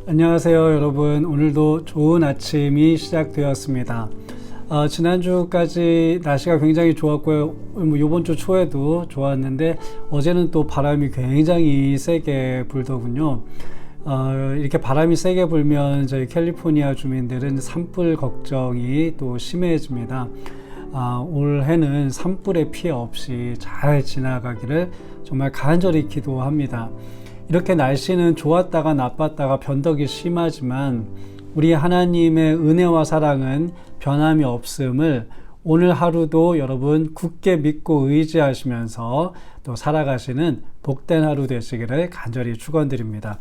안녕하세요 여러분. 오늘도 좋은 아침이 시작되었습니다. 지난주까지 날씨가 굉장히 좋았고요. 이번 주 초에도 좋았는데 어제는 또 바람이 굉장히 세게 불더군요. 이렇게 바람이 세게 불면 저희 캘리포니아 주민들은 산불 걱정이 또 심해집니다. 올해는 산불의 피해 없이 잘 지나가기를 정말 간절히 기도합니다. 이렇게 날씨는 좋았다가 나빴다가 변덕이 심하지만 우리 하나님의 은혜와 사랑은 변함이 없음을 오늘 하루도 여러분 굳게 믿고 의지하시면서 또 살아가시는 복된 하루 되시기를 간절히 축원드립니다.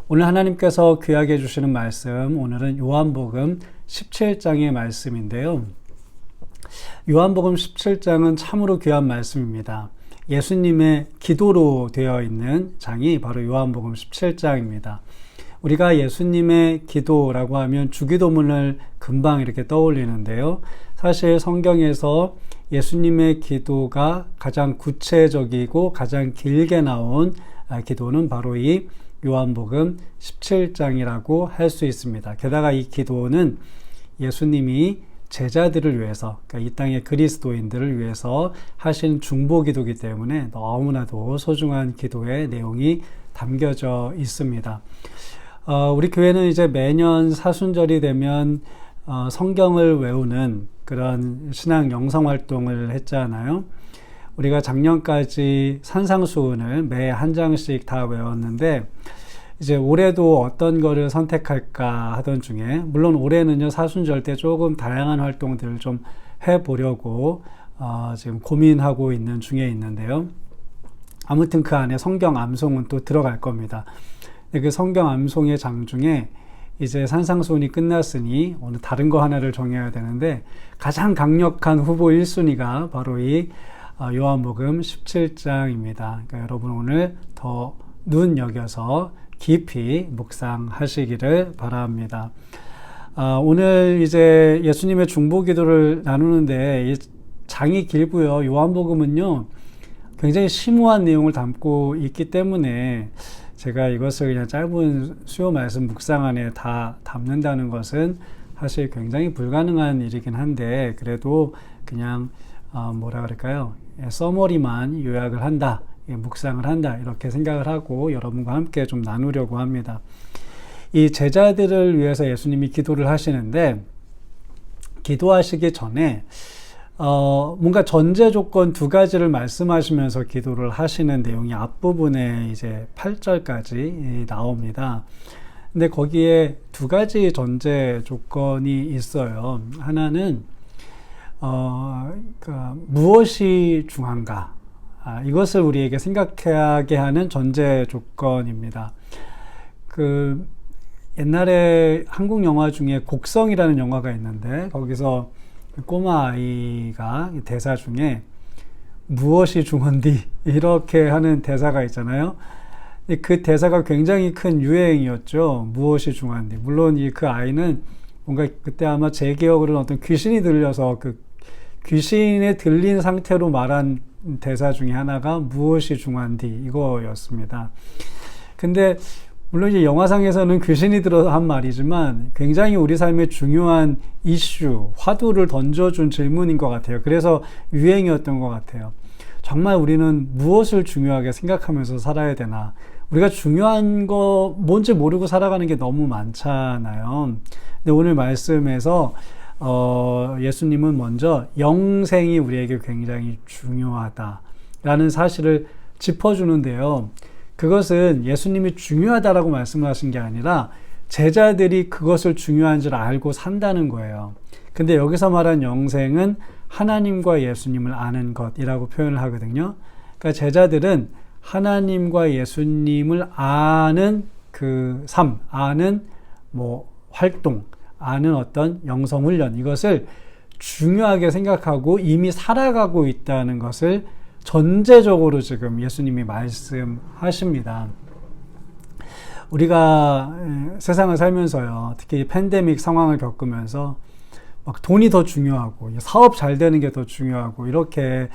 오늘 하나님께서 귀하게 해주시는 말씀, 오늘은 요한복음 17장의 말씀인데요. 요한복음 17장은 참으로 귀한 말씀입니다. 예수님의 기도로 되어 있는 장이 바로 요한복음 17장입니다. 우리가 예수님의 기도라고 하면 주기도문을 금방 이렇게 떠올리는데요. 사실 성경에서 예수님의 기도가 가장 구체적이고 가장 길게 나온 기도는 바로 이 요한복음 17장이라고 할 수 있습니다. 게다가 이 기도는 예수님이 제자들을 위해서, 그러니까 이 땅의 그리스도인들을 위해서 하신 중보기도이기 때문에 너무나도 소중한 기도의 내용이 담겨져 있습니다. 우리 교회는 이제 매년 사순절이 되면 성경을 외우는 그런 신앙 영성 활동을 했잖아요. 우리가 작년까지 산상수훈을 매 한 장씩 다 외웠는데 이제 올해도 어떤 거를 선택할까 하던 중에, 물론 올해는요 사순절 때 조금 다양한 활동들을 좀 해보려고 지금 고민하고 있는 중에 있는데요. 아무튼 그 안에 성경 암송은 또 들어갈 겁니다. 그 성경 암송의 장 중에 이제 산상수훈이 끝났으니 어느 다른 거 하나를 정해야 되는데 가장 강력한 후보 1순위가 바로 이 요한복음 17장입니다. 그러니까 여러분 오늘 더 눈여겨서 깊이 묵상하시기를 바랍니다. 오늘 이제 예수님의 중보기도를 나누는데 이 장이 길고요. 요한복음은요 굉장히 심오한 내용을 담고 있기 때문에 제가 이것을 그냥 짧은 수요 말씀 묵상 안에 다 담는다는 것은 사실 굉장히 불가능한 일이긴 한데, 그래도 그냥 뭐라 그럴까요? 서머리만 요약을 한다, 묵상을 한다, 이렇게 생각을 하고 여러분과 함께 좀 나누려고 합니다. 이 제자들을 위해서 예수님이 기도를 하시는데, 기도하시기 전에 뭔가 전제 조건 두 가지를 말씀하시면서 기도를 하시는 내용이 앞부분에 이제 8절까지 나옵니다. 근데 거기에 두 가지 전제 조건이 있어요. 하나는 무엇이 중요한가, 이것을 우리에게 생각하게 하는 전제 조건입니다. 옛날에 한국 영화 중에 곡성이라는 영화가 있는데 거기서 꼬마 아이가 대사 중에 무엇이 중헌디 이렇게 하는 대사가 있잖아요. 그 대사가 굉장히 큰 유행이었죠. 무엇이 중헌디. 물론 그 아이는 뭔가 그때 아마 제 기억으로는 어떤 귀신이 들려서 그 귀신에 들린 상태로 말한 대사 중에 하나가 무엇이 중요한디 이거였습니다. 근데 물론 이제 영화상에서는 귀신이 들어서 한 말이지만 굉장히 우리 삶에 중요한 이슈, 화두를 던져준 질문인 것 같아요. 그래서 유행이었던 것 같아요. 정말 우리는 무엇을 중요하게 생각하면서 살아야 되나? 우리가 중요한 거 뭔지 모르고 살아가는 게 너무 많잖아요. 근데 오늘 말씀에서 예수님은 먼저 영생이 우리에게 굉장히 중요하다라는 사실을 짚어주는데요. 그것은 예수님이 중요하다라고 말씀하신 게 아니라 제자들이 그것을 중요한 줄 알고 산다는 거예요. 근데 여기서 말한 영생은 하나님과 예수님을 아는 것이라고 표현을 하거든요. 그러니까 제자들은 하나님과 예수님을 아는 그 삶, 아는 활동, 아는 어떤 영성훈련, 이것을 중요하게 생각하고 이미 살아가고 있다는 것을 전제적으로 지금 예수님이 말씀하십니다. 우리가 세상을 살면서요, 특히 팬데믹 상황을 겪으면서 막 돈이 더 중요하고 사업 잘 되는 게 더 중요하고 이렇게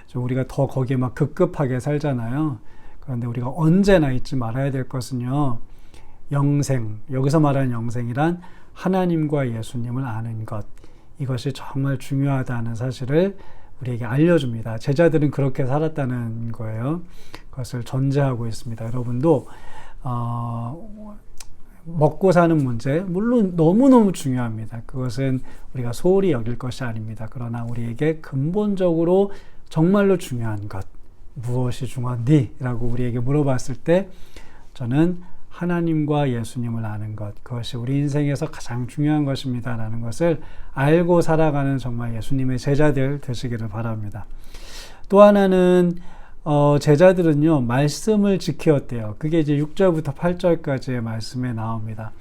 좀 우리가 더 거기에 막 급급하게 살잖아요. 그런데 우리가 언제나 잊지 말아야 될 것은요, 영생, 여기서 말하는 영생이란 하나님과 예수님을 아는 것, 이것이 정말 중요하다는 사실을 우리에게 알려줍니다. 제자들은 그렇게 살았다는 거예요. 그것을 전제하고 있습니다. 여러분도 먹고 사는 문제, 물론 너무너무 중요합니다. 그것은 우리가 소홀히 여길 것이 아닙니다. 그러나 우리에게 근본적으로 정말로 중요한 것, 무엇이 중요한디? 라고 우리에게 물어봤을 때 저는 하나님과 예수님을 아는 것, 그것이 우리 인생에서 가장 중요한 것입니다 라는 것을 알고 살아가는 정말 예수님의 제자들 되시기를 바랍니다. 또 하나는 제자들은요, 말씀을 지키었대요. 그게 이제 6절부터 8절까지의 말씀에 나옵니다.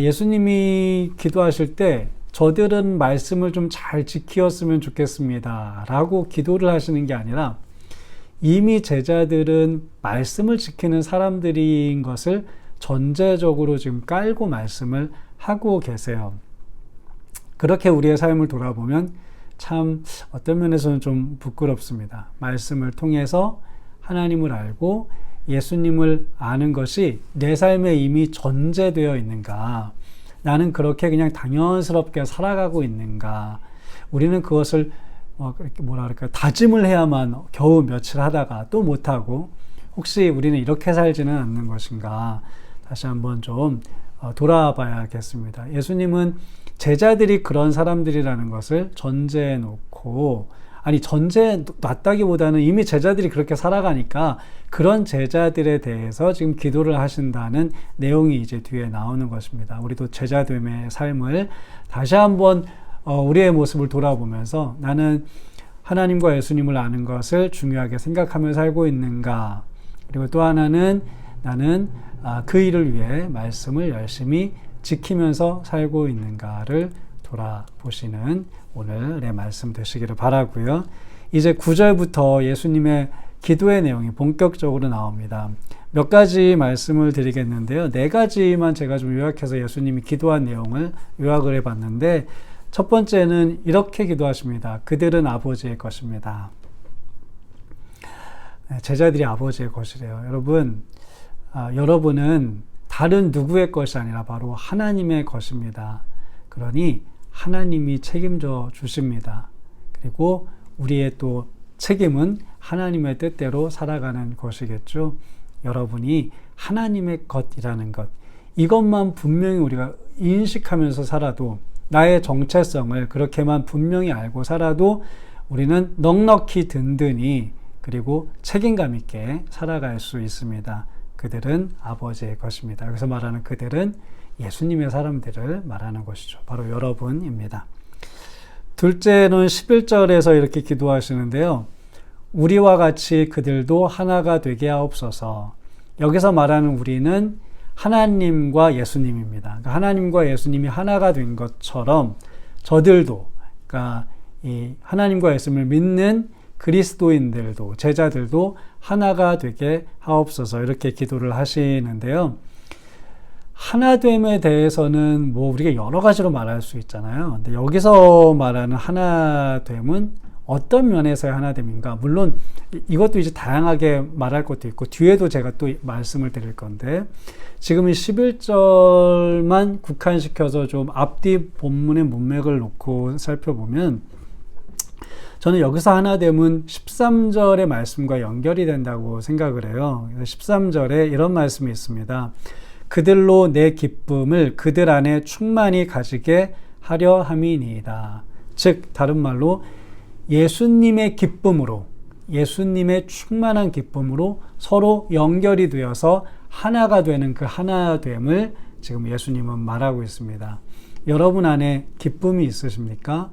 예수님이 기도하실 때 저들은 말씀을 좀 잘 지키었으면 좋겠습니다 라고 기도를 하시는 게 아니라 이미 제자들은 말씀을 지키는 사람들인 것을 전제적으로 지금 깔고 말씀을 하고 계세요. 그렇게 우리의 삶을 돌아보면 참 어떤 면에서는 좀 부끄럽습니다. 말씀을 통해서 하나님을 알고 예수님을 아는 것이 내 삶에 이미 전제되어 있는가? 나는 그렇게 그냥 당연스럽게 살아가고 있는가? 우리는 그것을 다짐을 해야만 겨우 며칠 하다가 또 못하고 혹시 우리는 이렇게 살지는 않는 것인가? 다시 한번 좀 돌아봐야겠습니다. 예수님은 제자들이 그런 사람들이라는 것을 전제해 놓고, 전제해 놨다기보다는 이미 제자들이 그렇게 살아가니까 그런 제자들에 대해서 지금 기도를 하신다는 내용이 이제 뒤에 나오는 것입니다. 우리도 제자됨의 삶을 다시 한번 우리의 모습을 돌아보면서 나는 하나님과 예수님을 아는 것을 중요하게 생각하며 살고 있는가? 그리고 또 하나는 나는 그 일을 위해 말씀을 열심히 지키면서 살고 있는가를 돌아보시는 오늘의 말씀 되시기를 바라고요. 이제 9절부터 예수님의 기도의 내용이 본격적으로 나옵니다. 몇 가지 말씀을 드리겠는데요. 4가지만 제가 좀 요약해서 예수님이 기도한 내용을 요약을 해봤는데, 첫 번째는 이렇게 기도하십니다. 그들은 아버지의 것입니다. 제자들이 아버지의 것이래요. 여러분은 다른 누구의 것이 아니라 바로 하나님의 것입니다. 그러니 하나님이 책임져 주십니다. 그리고 우리의 또 책임은 하나님의 뜻대로 살아가는 것이겠죠. 여러분이 하나님의 것이라는 것, 이것만 분명히 우리가 인식하면서 살아도, 나의 정체성을 그렇게만 분명히 알고 살아도 우리는 넉넉히 든든히 그리고 책임감 있게 살아갈 수 있습니다. 그들은 아버지의 것입니다. 여기서 말하는 그들은 예수님의 사람들을 말하는 것이죠. 바로 여러분입니다. 둘째는 11절에서 이렇게 기도하시는데요. 우리와 같이 그들도 하나가 되게 하옵소서. 여기서 말하는 우리는 하나님과 예수님입니다. 그러니까 하나님과 예수님이 하나가 된 것처럼 저들도, 그러니까 이 하나님과 예수님을 믿는 그리스도인들도, 제자들도 하나가 되게 하옵소서, 이렇게 기도를 하시는데요. 하나됨에 대해서는 우리가 여러 가지로 말할 수 있잖아요. 근데 여기서 말하는 하나됨은 어떤 면에서의 하나됨인가? 물론 이것도 이제 다양하게 말할 것도 있고 뒤에도 제가 또 말씀을 드릴 건데, 지금 이 11절만 국한시켜서 좀 앞뒤 본문의 문맥을 놓고 살펴보면 저는 여기서 하나됨은 13절의 말씀과 연결이 된다고 생각을 해요. 13절에 이런 말씀이 있습니다. 그들로 내 기쁨을 그들 안에 충만히 가지게 하려 함이니이다. 즉 다른 말로 예수님의 기쁨으로, 예수님의 충만한 기쁨으로 서로 연결이 되어서 하나가 되는 그 하나됨을 지금 예수님은 말하고 있습니다. 여러분 안에 기쁨이 있으십니까?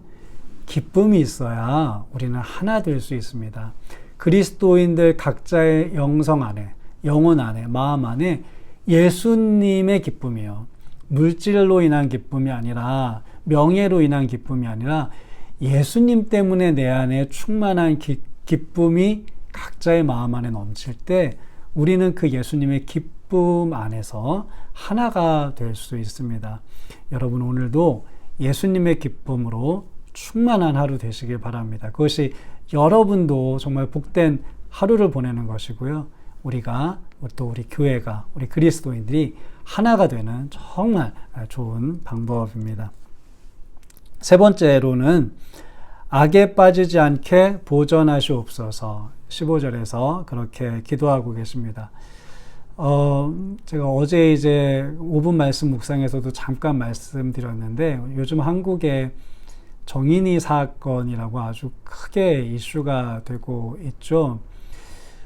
기쁨이 있어야 우리는 하나 될 수 있습니다. 그리스도인들 각자의 영성 안에, 영혼 안에, 마음 안에 예수님의 기쁨이요. 물질로 인한 기쁨이 아니라, 명예로 인한 기쁨이 아니라 예수님 때문에 내 안에 충만한 기쁨이 각자의 마음 안에 넘칠 때 우리는 그 예수님의 기쁨 안에서 하나가 될 수 있습니다. 여러분 오늘도 예수님의 기쁨으로 충만한 하루 되시길 바랍니다. 그것이 여러분도 정말 복된 하루를 보내는 것이고요. 우리가 또 우리 교회가 우리 그리스도인들이 하나가 되는 정말 좋은 방법입니다. 세 번째로는 악에 빠지지 않게 보전하시옵소서. 15절에서 그렇게 기도하고 계십니다. 제가 어제 이제 5분 말씀 묵상에서도 잠깐 말씀드렸는데 요즘 한국에 정인이 사건이라고 아주 크게 이슈가 되고 있죠.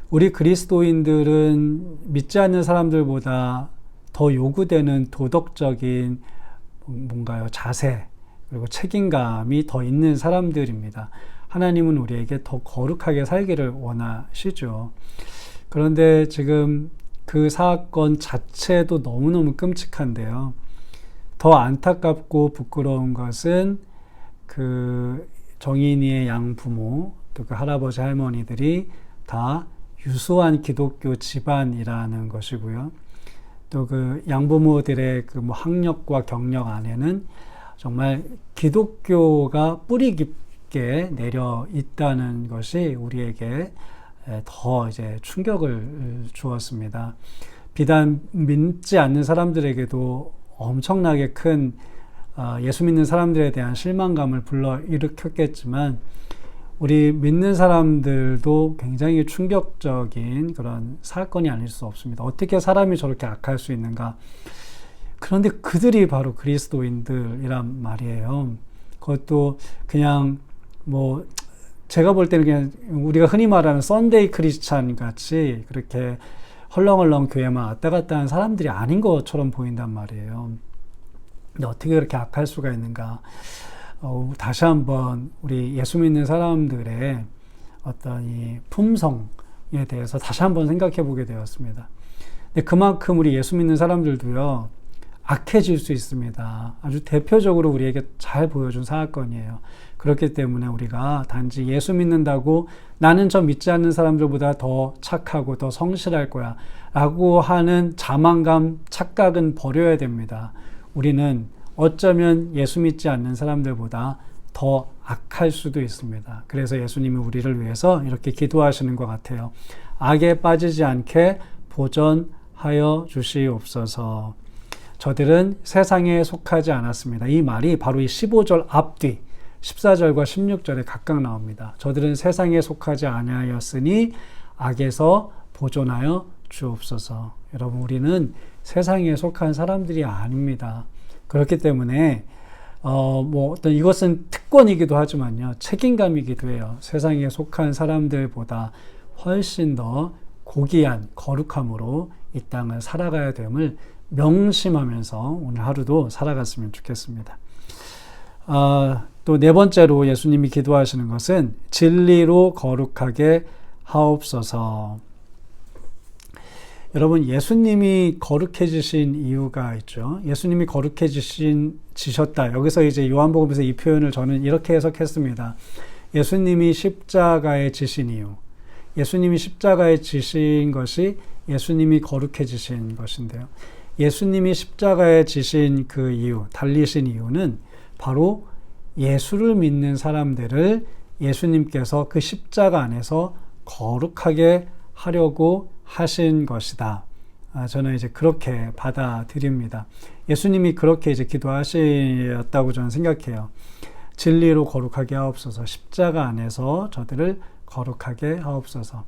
우리 그리스도인들은 믿지 않는 사람들보다 더 요구되는 도덕적인 뭔가요? 자세 그리고 책임감이 더 있는 사람들입니다. 하나님은 우리에게 더 거룩하게 살기를 원하시죠. 그런데 지금 그 사건 자체도 너무너무 끔찍한데요. 더 안타깝고 부끄러운 것은 그 정인이의 양부모 또 그 할아버지 할머니들이 다 유수한 기독교 집안이라는 것이고요. 또 그 양부모들의 그 뭐 학력과 경력 안에는 정말 기독교가 뿌리 깊게 내려 있다는 것이 우리에게 더 이제 충격을 주었습니다. 비단 믿지 않는 사람들에게도 엄청나게 큰 예수 믿는 사람들에 대한 실망감을 불러일으켰겠지만 우리 믿는 사람들도 굉장히 충격적인 그런 사건이 아닐 수 없습니다. 어떻게 사람이 저렇게 악할 수 있는가? 그런데 그들이 바로 그리스도인들이란 말이에요. 그것도 그냥 뭐 제가 볼 때는 그냥 우리가 흔히 말하는 썬데이 크리스찬 같이 그렇게 헐렁헐렁 교회만 왔다 갔다 하는 사람들이 아닌 것처럼 보인단 말이에요. 근데 어떻게 그렇게 악할 수가 있는가? 다시 한번 우리 예수 믿는 사람들의 어떤 이 품성에 대해서 다시 한번 생각해 보게 되었습니다. 근데 그만큼 우리 예수 믿는 사람들도요, 악해질 수 있습니다. 아주 대표적으로 우리에게 잘 보여준 사건이에요. 그렇기 때문에 우리가 단지 예수 믿는다고 나는 저 믿지 않는 사람들보다 더 착하고 더 성실할 거야 라고 하는 자만감, 착각은 버려야 됩니다. 우리는 어쩌면 예수 믿지 않는 사람들보다 더 악할 수도 있습니다. 그래서 예수님이 우리를 위해서 이렇게 기도하시는 것 같아요. 악에 빠지지 않게 보전하여 주시옵소서. 저들은 세상에 속하지 않았습니다. 이 말이 바로 이 15절 앞뒤 14절과 16절에 각각 나옵니다. 저들은 세상에 속하지 아니하였으니 악에서 보존하여 주옵소서. 여러분, 우리는 세상에 속한 사람들이 아닙니다. 그렇기 때문에 어떤 이것은 특권이기도 하지만요, 책임감이기도 해요. 세상에 속한 사람들보다 훨씬 더 고귀한 거룩함으로 이 땅을 살아가야 됨을 명심하면서 오늘 하루도 살아갔으면 좋겠습니다. 또 네 번째로 예수님이 기도하시는 것은 진리로 거룩하게 하옵소서. 여러분, 예수님이 거룩해지신 이유가 있죠. 예수님이 거룩해지셨다. 여기서 이제 요한복음에서 이 표현을 저는 이렇게 해석했습니다. 예수님이 십자가에 지신 이유. 예수님이 십자가에 지신 것이 예수님이 거룩해지신 것인데요. 예수님이 십자가에 지신 그 이유, 달리신 이유는 바로 예수를 믿는 사람들을 예수님께서 그 십자가 안에서 거룩하게 하려고 하신 것이다. 저는 이제 그렇게 받아들입니다. 예수님이 그렇게 이제 기도하셨다고 저는 생각해요. 진리로 거룩하게 하옵소서. 십자가 안에서 저들을 거룩하게 하옵소서.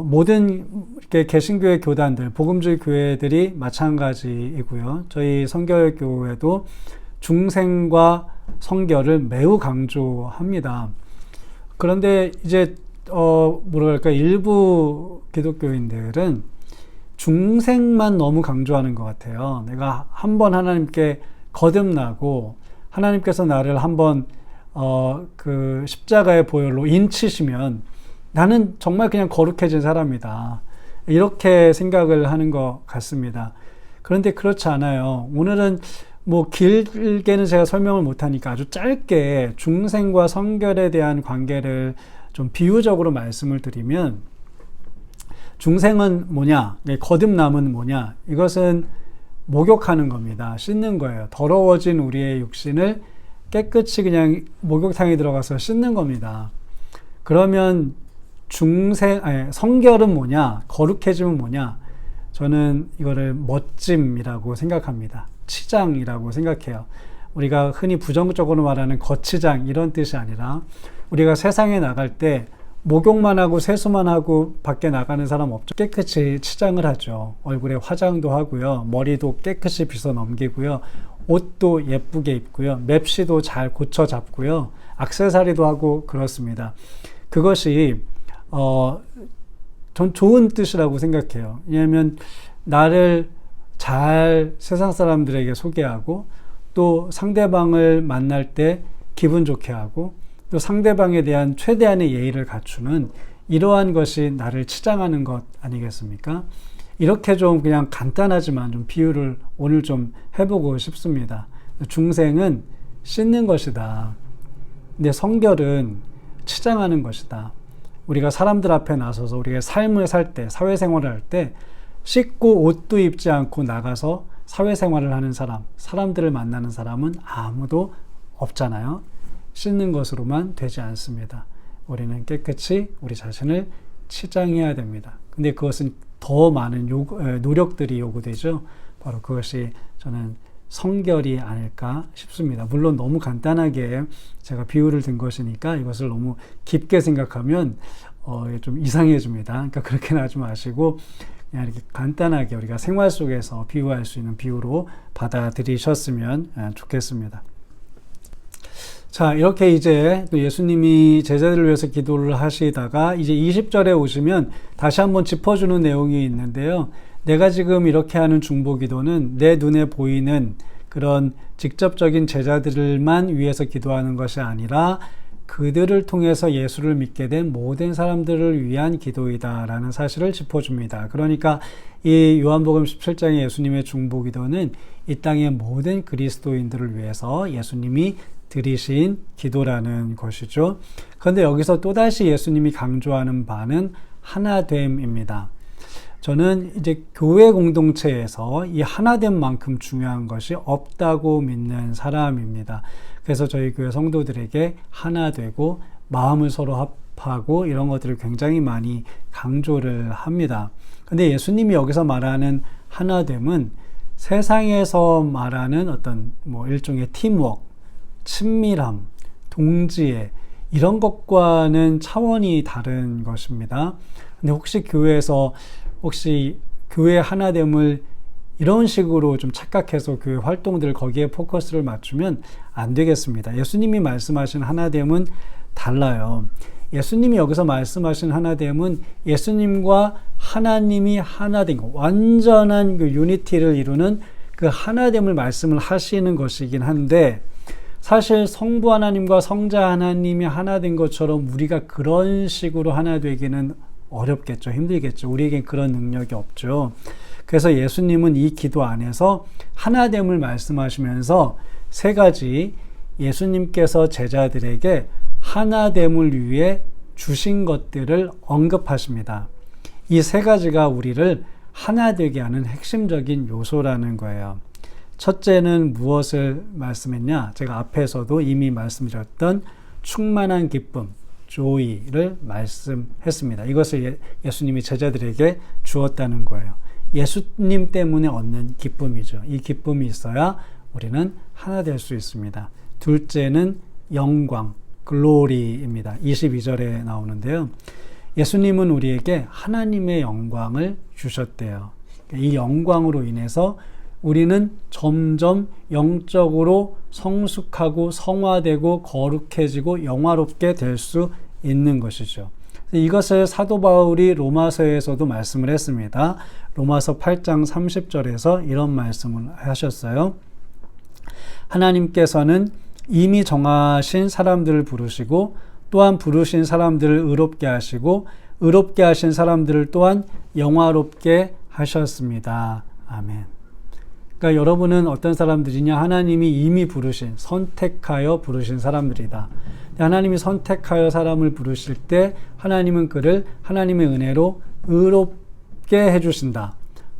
모든 이렇게 개신교회 교단들, 복음주의 교회들이 마찬가지이고요. 저희 성결교회도 중생과 성결을 매우 강조합니다. 그런데 이제 뭐랄까, 일부 기독교인들은 중생만 너무 강조하는 것 같아요. 내가 한번 하나님께 거듭나고 하나님께서 나를 한번 그 십자가의 보혈로 인치시면 나는 정말 그냥 거룩해진 사람이다. 이렇게 생각을 하는 것 같습니다. 그런데 그렇지 않아요. 오늘은 뭐 길게는 제가 설명을 못하니까 아주 짧게 중생과 성결에 대한 관계를 좀 비유적으로 말씀을 드리면, 중생은 뭐냐, 거듭남은 뭐냐, 이것은 목욕하는 겁니다. 씻는 거예요. 더러워진 우리의 육신을 깨끗이 그냥 목욕탕에 들어가서 씻는 겁니다. 그러면 성결은 뭐냐, 거룩해짐은 뭐냐, 저는 이거를 멋짐이라고 생각합니다. 치장이라고 생각해요. 우리가 흔히 부정적으로 말하는 거치장 이런 뜻이 아니라, 우리가 세상에 나갈 때 목욕만 하고 세수만 하고 밖에 나가는 사람 없죠. 깨끗이 치장을 하죠. 얼굴에 화장도 하고요, 머리도 깨끗이 빗어 넘기고요, 옷도 예쁘게 입고요, 맵시도 잘 고쳐 잡고요, 액세서리도 하고 그렇습니다. 그것이 전 좋은 뜻이라고 생각해요. 왜냐하면 나를 잘 세상 사람들에게 소개하고, 또 상대방을 만날 때 기분 좋게 하고, 또 상대방에 대한 최대한의 예의를 갖추는 이러한 것이 나를 치장하는 것 아니겠습니까? 이렇게 좀 그냥 간단하지만 좀 비유를 오늘 좀 해보고 싶습니다. 중생은 씻는 것이다. 근데 성결은 치장하는 것이다. 우리가 사람들 앞에 나서서 우리가 삶을 살 때, 사회생활을 할 때 씻고 옷도 입지 않고 나가서 사회생활을 하는 사람, 사람들을 만나는 사람은 아무도 없잖아요. 씻는 것으로만 되지 않습니다. 우리는 깨끗이 우리 자신을 치장해야 됩니다. 근데 그것은 더 많은 노력들이 요구되죠. 바로 그것이 저는 성결이 아닐까 싶습니다. 물론 너무 간단하게 제가 비유를 든 것이니까 이것을 너무 깊게 생각하면 좀 이상해집니다. 그러니까 그렇게는 하지 마시고 그냥 이렇게 간단하게 우리가 생활 속에서 비유할 수 있는 비유로 받아들이셨으면 좋겠습니다. 자, 이렇게 이제 또 예수님이 제자들을 위해서 기도를 하시다가 이제 20절에 오시면 다시 한번 짚어주는 내용이 있는데요. 내가 지금 이렇게 하는 중보기도는 내 눈에 보이는 그런 직접적인 제자들만 위해서 기도하는 것이 아니라 그들을 통해서 예수를 믿게 된 모든 사람들을 위한 기도이다라는 사실을 짚어줍니다. 그러니까 이 요한복음 17장의 예수님의 중보기도는 이 땅의 모든 그리스도인들을 위해서 예수님이 드리신 기도라는 것이죠. 그런데 여기서 또다시 예수님이 강조하는 바는 하나됨입니다. 저는 이제 교회 공동체에서 이 하나됨만큼 중요한 것이 없다고 믿는 사람입니다. 그래서 저희 교회 성도들에게 하나 되고 마음을 서로 합하고 이런 것들을 굉장히 많이 강조를 합니다. 근데 예수님이 여기서 말하는 하나됨은 세상에서 말하는 어떤 일종의 팀워크, 친밀함, 동지애 이런 것과는 차원이 다른 것입니다. 근데 혹시 교회에서 교회 하나됨을 이런 식으로 좀 착각해서 교회 활동들 거기에 포커스를 맞추면 안 되겠습니다. 예수님이 말씀하신 하나됨은 달라요. 예수님이 여기서 말씀하신 하나됨은 예수님과 하나님이 하나된 것, 완전한 그 유니티를 이루는 그 하나됨을 말씀을 하시는 것이긴 한데, 사실 성부 하나님과 성자 하나님이 하나 된 것처럼 우리가 그런 식으로 하나 되기는 어렵겠죠. 힘들겠죠. 우리에겐 그런 능력이 없죠. 그래서 예수님은 이 기도 안에서 하나됨을 말씀하시면서 세 가지 예수님께서 제자들에게 하나됨을 위해 주신 것들을 언급하십니다. 이 세 가지가 우리를 하나 되게 하는 핵심적인 요소라는 거예요. 첫째는 무엇을 말씀했냐? 제가 앞에서도 이미 말씀드렸던 충만한 기쁨, joy를 말씀했습니다. 이것을 예수님이 제자들에게 주었다는 거예요. 예수님 때문에 얻는 기쁨이죠. 이 기쁨이 있어야 우리는 하나 될 수 있습니다. 둘째는 영광, glory입니다. 22절에 나오는데요. 예수님은 우리에게 하나님의 영광을 주셨대요. 이 영광으로 인해서 우리는 점점 영적으로 성숙하고 성화되고 거룩해지고 영화롭게 될 수 있는 것이죠. 이것을 사도 바울이 로마서에서도 말씀을 했습니다. 로마서 8장 30절에서 이런 말씀을 하셨어요. 하나님께서는 이미 정하신 사람들을 부르시고 또한 부르신 사람들을 의롭게 하시고 의롭게 하신 사람들을 또한 영화롭게 하셨습니다. 아멘. 그러니까 여러분은 어떤 사람들이냐? 하나님이 이미 부르신, 선택하여 부르신 사람들이다. 하나님이 선택하여 사람을 부르실 때 하나님은 그를 하나님의 은혜로 의롭게 해주신다.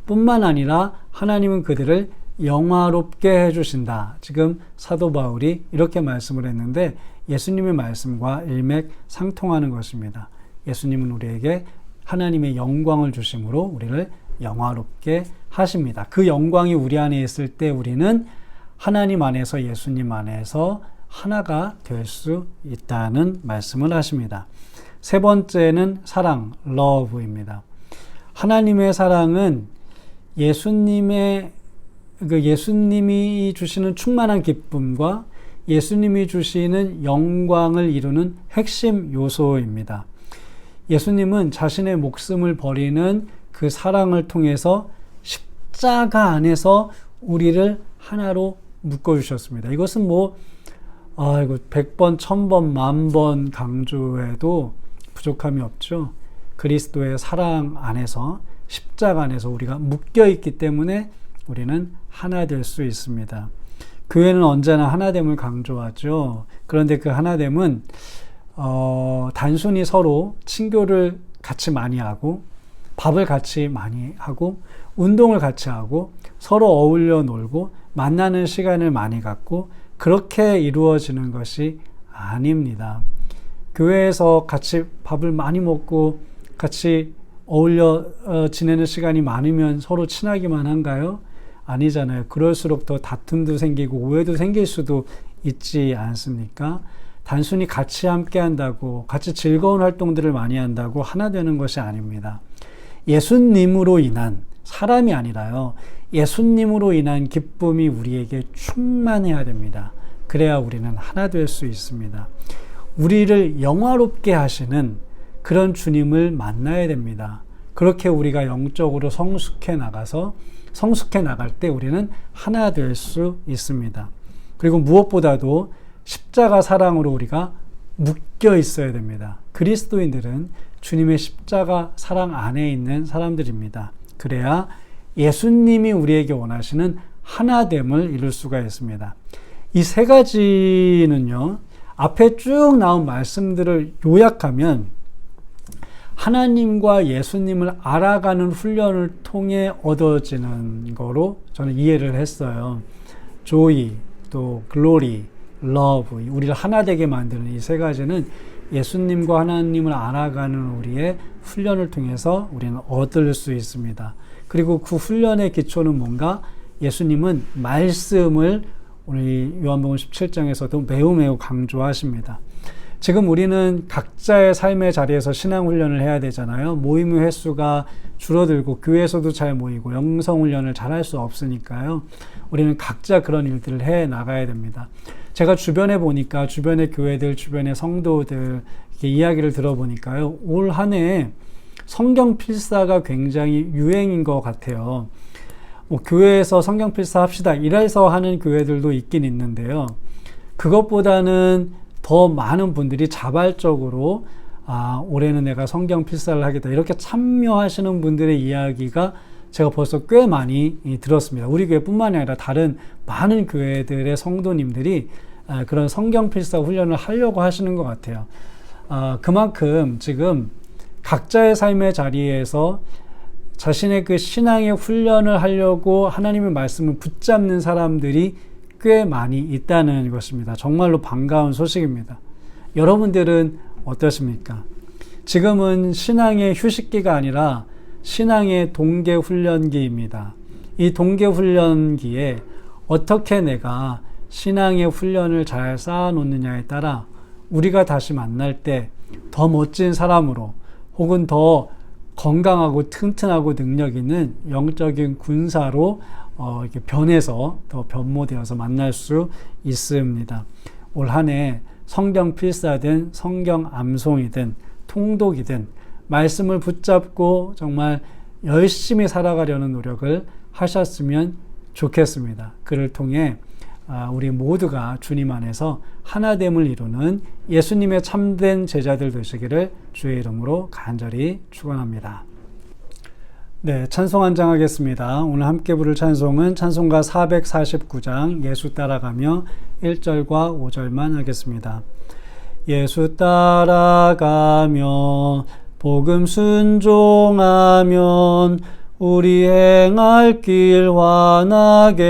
뿐만 아니라 하나님은 그들을 영화롭게 해주신다. 지금 사도 바울이 이렇게 말씀을 했는데 예수님의 말씀과 일맥상통하는 것입니다. 예수님은 우리에게 하나님의 영광을 주심으로 우리를 영화롭게 하십니다. 그 영광이 우리 안에 있을 때 우리는 하나님 안에서 예수님 안에서 하나가 될 수 있다는 말씀을 하십니다. 세 번째는 사랑, love입니다. 하나님의 사랑은 예수님이 주시는 충만한 기쁨과 예수님이 주시는 영광을 이루는 핵심 요소입니다. 예수님은 자신의 목숨을 버리는 그 사랑을 통해서 십자가 안에서 우리를 하나로 묶어주셨습니다. 이것은 100번, 1000번, 10,000번 강조해도 부족함이 없죠. 그리스도의 사랑 안에서, 십자가 안에서 우리가 묶여있기 때문에 우리는 하나 될 수 있습니다. 교회는 언제나 하나됨을 강조하죠. 그런데 그 하나됨은 단순히 서로 친교를 같이 많이 하고 밥을 같이 많이 하고 운동을 같이 하고 서로 어울려 놀고 만나는 시간을 많이 갖고 그렇게 이루어지는 것이 아닙니다. 교회에서 같이 밥을 많이 먹고 같이 어울려 지내는 시간이 많으면 서로 친하기만 한가요? 아니잖아요. 그럴수록 더 다툼도 생기고 오해도 생길 수도 있지 않습니까? 단순히 같이 함께 한다고, 같이 즐거운 활동들을 많이 한다고 하나 되는 것이 아닙니다. 예수님으로 인한, 사람이 아니라요, 예수님으로 인한 기쁨이 우리에게 충만해야 됩니다. 그래야 우리는 하나 될 수 있습니다. 우리를 영화롭게 하시는 그런 주님을 만나야 됩니다. 그렇게 우리가 영적으로 성숙해 나갈 때 우리는 하나 될 수 있습니다. 그리고 무엇보다도 십자가 사랑으로 우리가 묶여 있어야 됩니다. 그리스도인들은 주님의 십자가 사랑 안에 있는 사람들입니다. 그래야 예수님이 우리에게 원하시는 하나됨을 이룰 수가 있습니다. 이 세 가지는요, 앞에 쭉 나온 말씀들을 요약하면 하나님과 예수님을 알아가는 훈련을 통해 얻어지는 거로 저는 이해를 했어요. 조이, 또 글로리, 러브, 우리를 하나 되게 만드는 이 세 가지는 예수님과 하나님을 알아가는 우리의 훈련을 통해서 우리는 얻을 수 있습니다. 그리고 그 훈련의 기초는 뭔가? 예수님은 말씀을 우리 요한복음 17장에서도 매우 강조하십니다. 지금 우리는 각자의 삶의 자리에서 신앙훈련을 해야 되잖아요. 모임의 횟수가 줄어들고 교회에서도 잘 모이고 영성훈련을 잘 할 수 없으니까요. 우리는 각자 그런 일들을 해 나가야 됩니다. 제가 주변에 보니까 주변의 교회들, 주변의 성도들 이렇게 이야기를 들어보니까요. 올 한 해 성경 필사가 굉장히 유행인 것 같아요. 교회에서 성경 필사 합시다 이래서 하는 교회들도 있긴 있는데요. 그것보다는 더 많은 분들이 자발적으로 올해는 내가 성경 필사를 하겠다 이렇게 참여하시는 분들의 이야기가 제가 벌써 꽤 많이 들었습니다. 우리 교회뿐만이 아니라 다른 많은 교회들의 성도님들이 그런 성경 필사 훈련을 하려고 하시는 것 같아요. 그만큼 지금 각자의 삶의 자리에서 자신의 그 신앙의 훈련을 하려고 하나님의 말씀을 붙잡는 사람들이 꽤 많이 있다는 것입니다. 정말로 반가운 소식입니다. 여러분들은 어떠십니까? 지금은 신앙의 휴식기가 아니라 신앙의 동계훈련기입니다. 이 동계훈련기에 어떻게 내가 신앙의 훈련을 잘 쌓아놓느냐에 따라 우리가 다시 만날 때 더 멋진 사람으로 혹은 더 건강하고 튼튼하고 능력 있는 영적인 군사로 이렇게 변해서 더 변모되어서 만날 수 있습니다. 올 한 해 성경 필사든 성경 암송이든 통독이든 말씀을 붙잡고 정말 열심히 살아가려는 노력을 하셨으면 좋겠습니다. 그를 통해 우리 모두가 주님 안에서 하나됨을 이루는 예수님의 참된 제자들 되시기를 주의 이름으로 간절히 축원합니다. 네, 찬송 한 장 하겠습니다. 오늘 함께 부를 찬송은 찬송가 449장 예수 따라가며 1절과 5절만 하겠습니다. 예수 따라가며 복음 순종하면 우리 행할 길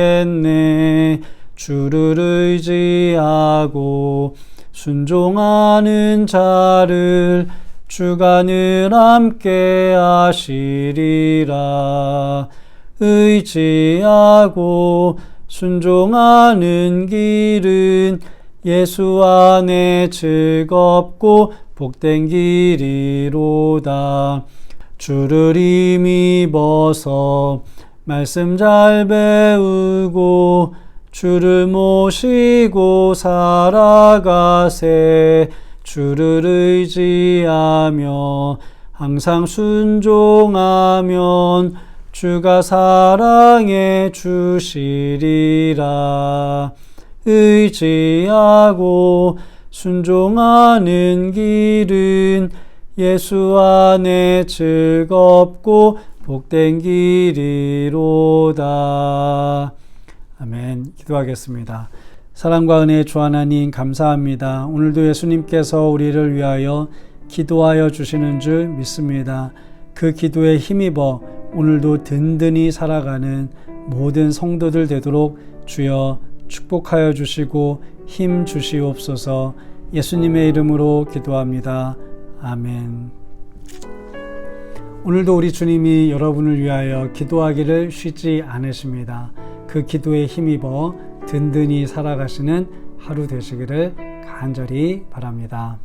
환하겠네. 주를 의지하고 순종하는 자를 주가 늘 함께 하시리라. 의지하고 순종하는 길은 예수 안에 즐겁고 복된 길이로다. 주를 힘입어서 말씀 잘 배우고 주를 모시고 살아가세. 주를 의지하며 항상 순종하면 주가 사랑해 주시리라. 의지하고 순종하는 길은 예수 안에 즐겁고 복된 길이로다. 아멘. 기도하겠습니다. 사랑과 은혜의 주 하나님 감사합니다. 오늘도 예수님께서 우리를 위하여 기도하여 주시는 줄 믿습니다. 그 기도에 힘입어 오늘도 든든히 살아가는 모든 성도들 되도록 주여 축복하여 주시고 힘 주시옵소서. 예수님의 이름으로 기도합니다. 아멘. 오늘도 우리 주님이 여러분을 위하여 기도하기를 쉬지 않으십니다. 그 기도에 힘입어 든든히 살아가시는 하루 되시기를 간절히 바랍니다.